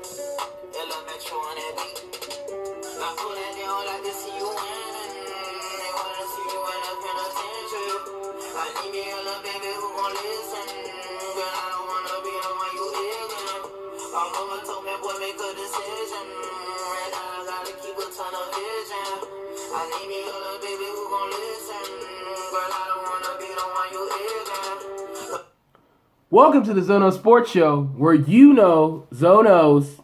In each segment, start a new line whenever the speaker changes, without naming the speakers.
Elementary on that beat. I put that down like to see you win. They wanna see you in a penitentiary. I need me a little baby who gon' listen. But I don't wanna be the one you ignorant. My mama told me, boy, make a decision. Right now I gotta keep a ton of vision. I need me a little baby who gon' listen. But I don't wanna be the one you ignorant.
Welcome to the Zono Sports Show, where you know Zonos.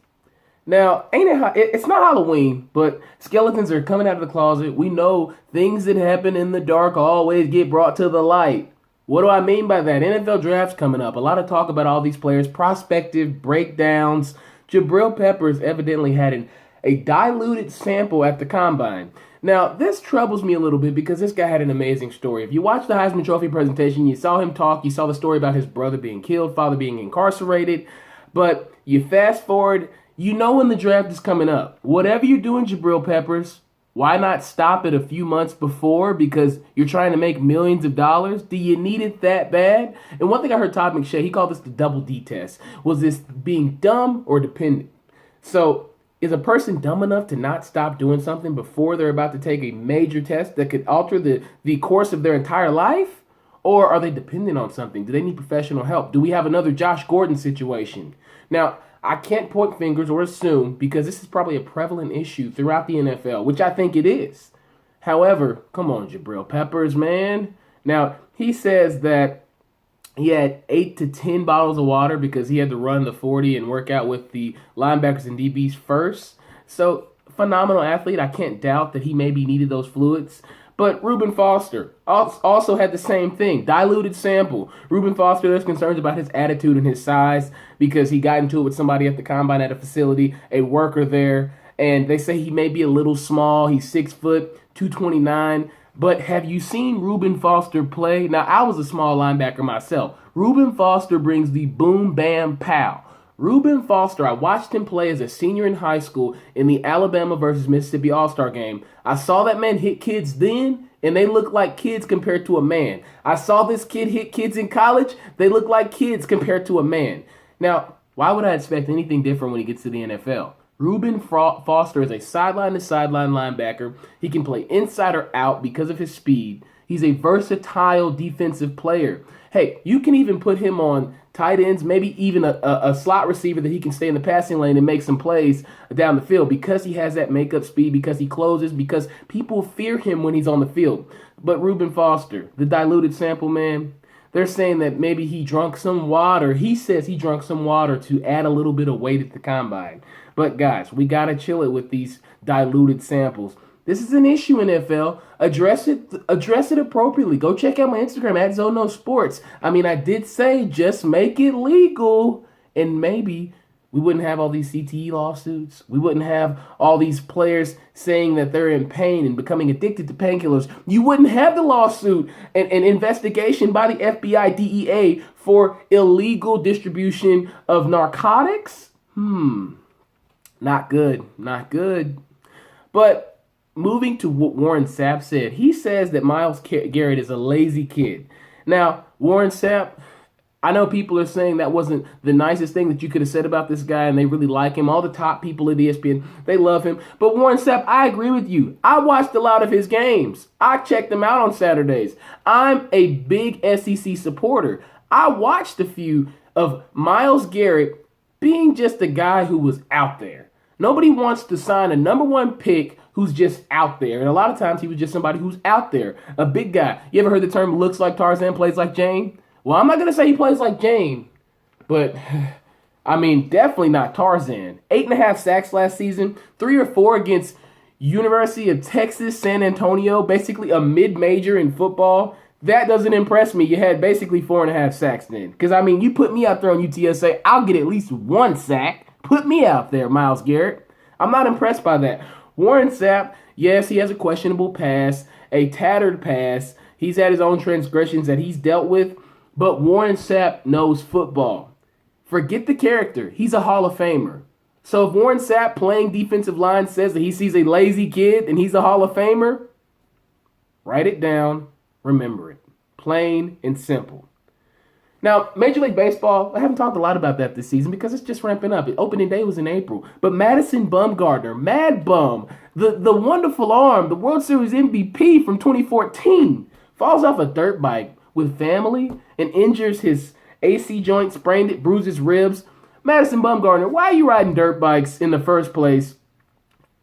Now, it's not Halloween, but skeletons are coming out of the closet. We know things that happen in the dark always get brought to the light. What do I mean by that? NFL draft's coming up. A lot of talk about all these players, prospective breakdowns. Jabril Peppers evidently had a diluted sample at the combine. Now, this troubles me a little bit because this guy had an amazing story. If you watched the Heisman Trophy presentation, you saw him talk, you saw the story about his brother being killed, father being incarcerated, but you fast forward, you know when the draft is coming up. Whatever you're doing, Jabril Peppers, why not stop it a few months before because you're trying to make millions of dollars? Do you need it that bad? And one thing I heard Todd McShay, he called this the double D test. Was this being dumb or dependent? So, is a person dumb enough to not stop doing something before they're about to take a major test that could alter the course of their entire life? Or are they dependent on something? Do they need professional help? Do we have another Josh Gordon situation? Now, I can't point fingers or assume because this is probably a prevalent issue throughout the NFL, which I think it is. However, come on, Jabril Peppers, man. Now, he says that he had 8 to 10 bottles of water because he had to run the 40 and work out with the linebackers and DBs first. So, phenomenal athlete. I can't doubt that he maybe needed those fluids. But Reuben Foster also had the same thing, diluted sample. Reuben Foster, there's concerns about his attitude and his size because he got into it with somebody at the combine at a facility, a worker there, and they say he may be a little small. He's 6 foot, 229. But have you seen Reuben Foster play? Now, I was a small linebacker myself. Reuben Foster brings the boom, bam, pow. Reuben Foster, I watched him play as a senior in high school in the Alabama versus Mississippi All-Star game. I saw that man hit kids then, and they look like kids compared to a man. I saw this kid hit kids in college. They look like kids compared to a man. Now, why would I expect anything different when he gets to the NFL? Reuben Foster is a sideline-to-sideline linebacker. He can play inside or out because of his speed. He's a versatile defensive player. Hey, you can even put him on tight ends, maybe even a slot receiver that he can stay in the passing lane and make some plays down the field because he has that makeup speed, because he closes, because people fear him when he's on the field. But Reuben Foster, the diluted sample, man, they're saying that maybe he drunk some water. He says he drunk some water to add a little bit of weight at the combine. But guys, we got to chill it with these diluted samples. This is an issue in NFL. Address it appropriately. Go check out my Instagram at Zono Sports. I mean, I did say just make it legal, and maybe we wouldn't have all these CTE lawsuits. We wouldn't have all these players saying that they're in pain and becoming addicted to painkillers. You wouldn't have the lawsuit and investigation by the FBI, DEA for illegal distribution of narcotics. Not good. Not good. But moving to what Warren Sapp said, he says that Myles Garrett is a lazy kid. Now, Warren Sapp, I know people are saying that wasn't the nicest thing that you could have said about this guy, and they really like him. All the top people at ESPN, they love him. But Warren Sapp, I agree with you. I watched a lot of his games. I checked them out on Saturdays. I'm a big SEC supporter. I watched a few of Myles Garrett being just a guy who was out there. Nobody wants to sign a number one pick who's just out there. And a lot of times he was just somebody who's out there. A big guy. You ever heard the term looks like Tarzan, plays like Jane? Well, I'm not going to say he plays like Jane, but I mean, definitely not Tarzan. 8.5 sacks last season, 3 or 4 against University of Texas, San Antonio, basically a mid-major in football. That doesn't impress me. You had basically 4.5 sacks then. Because, I mean, you put me out there on UTSA, I'll get at least 1 sack. Put me out there, Myles Garrett. I'm not impressed by that. Warren Sapp, yes, he has a questionable pass, a tattered pass. He's had his own transgressions that he's dealt with. But Warren Sapp knows football. Forget the character. He's a Hall of Famer. So if Warren Sapp playing defensive line says that he sees a lazy kid and he's a Hall of Famer, write it down. Remember it. Plain and simple. Now, Major League Baseball, I haven't talked a lot about that this season because it's just ramping up. Opening day was in April. But Madison Bumgarner, Mad Bum, the wonderful arm, the World Series MVP from 2014, falls off a dirt bike with family and injures his AC joint, sprained it, bruised his ribs. Madison Bumgarner, why are you riding dirt bikes in the first place?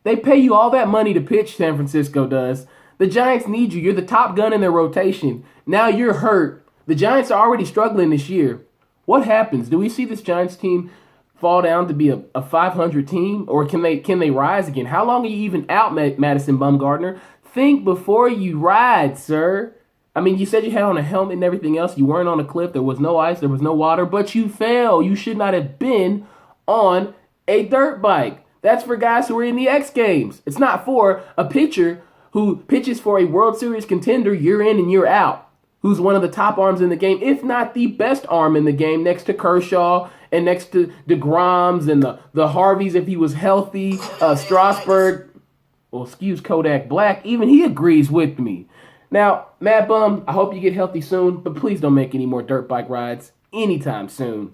They pay you all that money to pitch, San Francisco does. The Giants need you. You're the top gun in their rotation. Now you're hurt. The Giants are already struggling this year. What happens? Do we see this Giants team fall down to be a 500 team? Or can they rise again? How long are you even out, Madison Bumgarner? Think before you ride, sir. I mean, you said you had on a helmet and everything else. You weren't on a cliff. There was no ice. There was no water. But you fell. You should not have been on a dirt bike. That's for guys who are in the X Games. It's not for a pitcher who pitches for a World Series contender year in and year out, who's one of the top arms in the game, if not the best arm in the game, next to Kershaw and next to DeGroms and the Harveys if he was healthy, Strasburg, well, excuse Kodak Black, even he agrees with me. Now, Mad Bum, I hope you get healthy soon, but please don't make any more dirt bike rides anytime soon.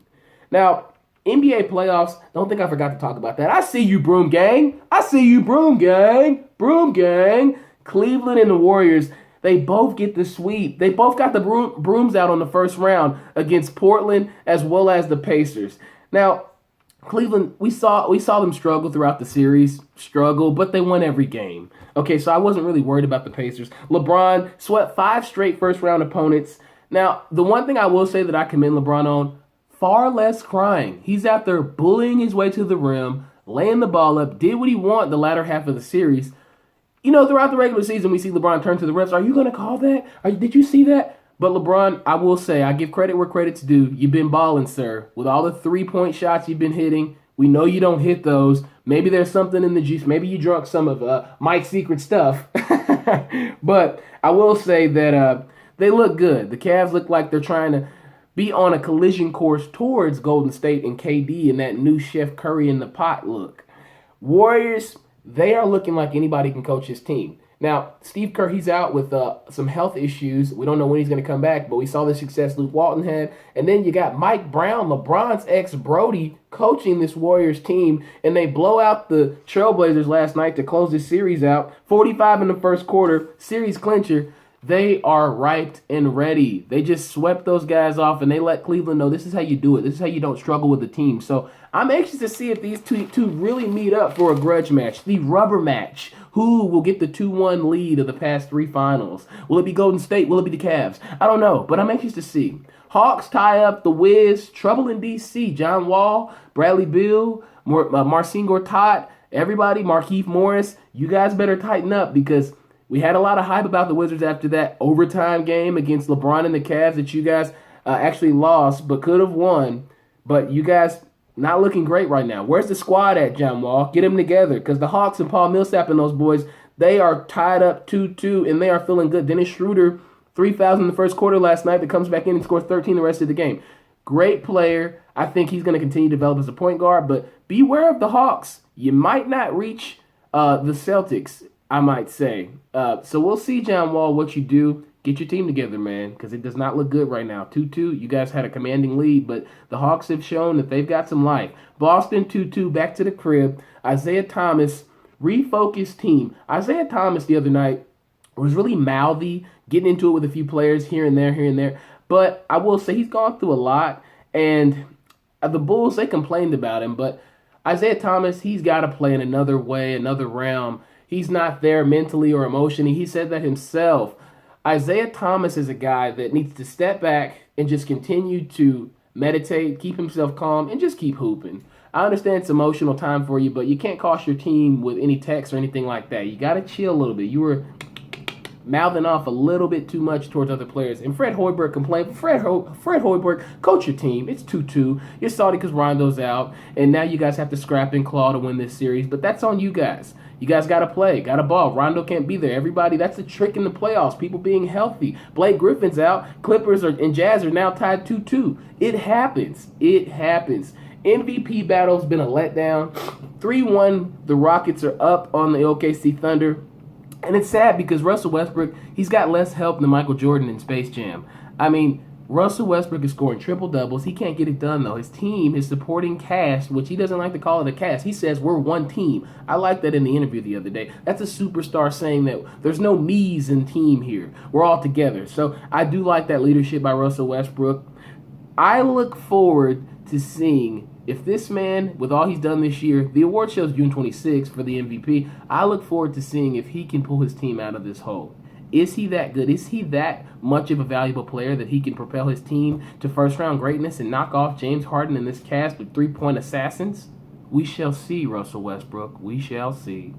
Now, NBA playoffs, don't think I forgot to talk about that. I see you, Broom Gang. I see you, Broom Gang. Broom Gang. Cleveland and the Warriors, they both get the sweep. They both got the brooms out on the first round against Portland as well as the Pacers. Now, Cleveland, we saw them struggle throughout the series, but they won every game. Okay, so I wasn't really worried about the Pacers. LeBron swept 5 straight first-round opponents. Now, the one thing I will say that I commend LeBron on, far less crying. He's out there bullying his way to the rim, laying the ball up, did what he wanted the latter half of the series. You know, throughout the regular season, we see LeBron turn to the refs. Are you going to call that? Did you see that? But LeBron, I will say, I give credit where credit's due. You've been balling, sir. With all the three-point shots you've been hitting, we know you don't hit those. Maybe there's something in the juice. Maybe you drunk some of Mike's secret stuff. But I will say that they look good. The Cavs look like they're trying to be on a collision course towards Golden State and KD and that new Chef Curry in the pot look. Warriors, they are looking like anybody can coach his team. Now, Steve Kerr, he's out with some health issues. We don't know when he's going to come back, but we saw the success Luke Walton had. And then you got Mike Brown, LeBron's ex-Brody, coaching this Warriors team, and they blow out the Trailblazers last night to close this series out. 45 in the first quarter, series clincher. They are ripe and ready. They just swept those guys off, and they let Cleveland know this is how you do it. This is how you don't struggle with the team. So I'm anxious to see if these two really meet up for a grudge match, the rubber match. Who will get the 2-1 lead of the past 3 finals? Will it be Golden State? Will it be the Cavs? I don't know, but I'm anxious to see. Hawks tie up the Wiz, trouble in D.C. John Wall, Bradley Beal, Marcin Gortat, everybody, Markieff Morris. You guys better tighten up because we had a lot of hype about the Wizards after that overtime game against LeBron and the Cavs that you guys actually lost but could have won. But you guys not looking great right now. Where's the squad at, John Wall? Get them together because the Hawks and Paul Millsap and those boys, they are tied up 2-2 and they are feeling good. Dennis Schroeder, 3 fouls in the first quarter last night, that comes back in and scores 13 the rest of the game. Great player. I think he's going to continue to develop as a point guard, but beware of the Hawks. You might not reach the Celtics, I might say. So we'll see, John Wall, what you do. Get your team together, man, because it does not look good right now. 2-2, you guys had a commanding lead, but the Hawks have shown that they've got some life. Boston 2-2, back to the crib. Isaiah Thomas, refocused team. Isaiah Thomas the other night was really mouthy, getting into it with a few players here and there. But I will say he's gone through a lot, and the Bulls, they complained about him, but Isaiah Thomas, he's got to play in another way, another realm. He's not there mentally or emotionally. He said that himself. Isaiah Thomas is a guy that needs to step back and just continue to meditate, keep himself calm, and just keep hooping. I understand it's emotional time for you, but you can't cost your team with any text or anything like that. You got to chill a little bit. You were mouthing off a little bit too much towards other players. And Fred Hoiberg complained. Fred Hoiberg, coach your team. It's 2-2. You're salty because Rondo's out, and now you guys have to scrap and claw to win this series. But that's on you guys. You guys got to play, got to ball. Rondo can't be there. Everybody, that's the trick in the playoffs. People being healthy. Blake Griffin's out. Clippers and Jazz are now tied 2-2. It happens. It happens. MVP battle's been a letdown. 3-1, the Rockets are up on the OKC Thunder. And it's sad because Russell Westbrook, he's got less help than Michael Jordan in Space Jam. I mean, Russell Westbrook is scoring triple doubles. He can't get it done though. His team, his supporting cast, which he doesn't like to call it a cast, he says we're one team. I like that in the interview the other day. That's a superstar saying that there's no me's in team here. We're all together. So I do like that leadership by Russell Westbrook. I look forward to seeing if this man, with all he's done this year, the award shows June 26th for the MVP. I look forward to seeing if he can pull his team out of this hole. Is he that good? Is he that much of a valuable player that he can propel his team to first-round greatness and knock off James Harden and this cast with three-point assassins? We shall see, Russell Westbrook. We shall see.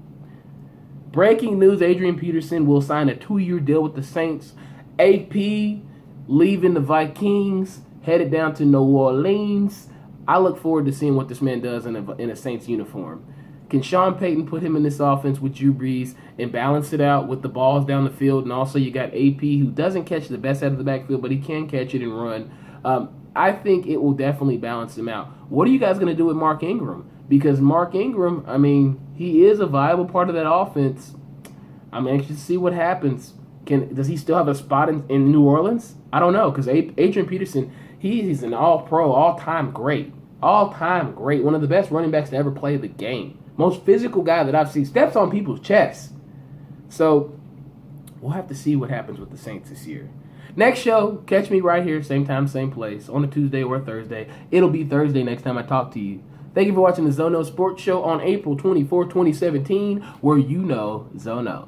Breaking news, Adrian Peterson will sign a 2-year deal with the Saints. AP leaving the Vikings, headed down to New Orleans. I look forward to seeing what this man does in a Saints uniform. Can Sean Payton put him in this offense with Drew Brees and balance it out with the balls down the field? And also you got AP, who doesn't catch the best out of the backfield, but he can catch it and run. I think it will definitely balance him out. What are you guys going to do with Mark Ingram? Because Mark Ingram, I mean, he is a viable part of that offense. I'm anxious to see what happens. Does he still have a spot in New Orleans? I don't know, because Adrian Peterson, he's an all-pro, all-time great. All-time great. One of the best running backs to ever play the game. Most physical guy that I've seen. Steps on people's chests. So, we'll have to see what happens with the Saints this year. Next show, catch me right here, same time, same place, on a Tuesday or a Thursday. It'll be Thursday next time I talk to you. Thank you for watching the Zono Sports Show on April 24, 2017, where you know Zono.